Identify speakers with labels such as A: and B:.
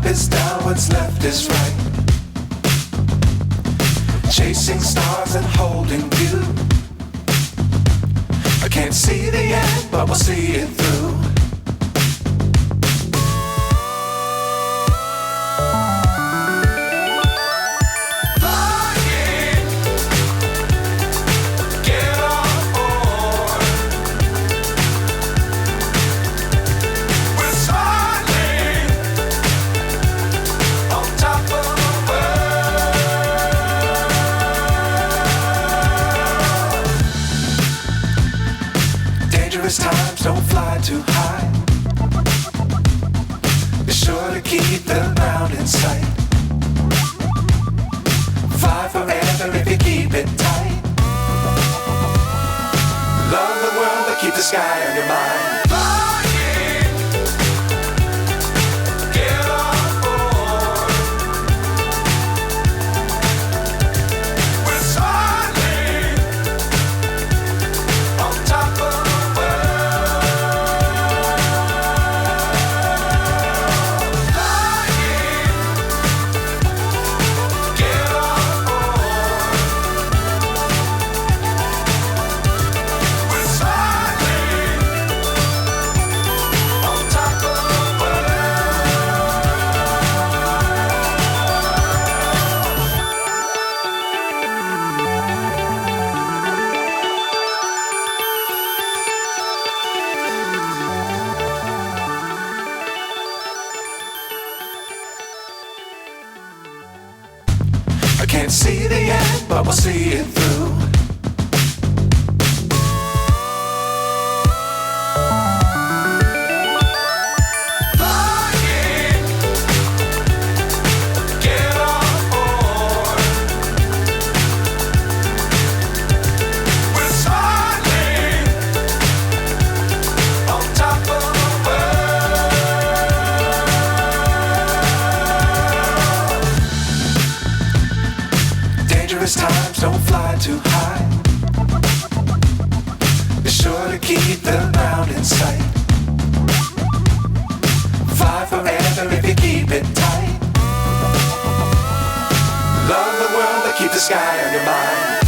A: is down, what's left is right. Chasing stars and holding you. I can't see the end, but we'll see it through. Dangerous times, don't fly too high. Be sure to keep the ground in sight. Fly forever if you keep it tight. Love the world, but keep the sky on your mind. I can't see the end, but we'll see it through. Flying, get on board. We're smiling on top of the world. Dangerous times, don't fly too high. Be sure to keep the ground in sight. Fly forever if you keep it tight. Love the world, but keep the sky on your mind.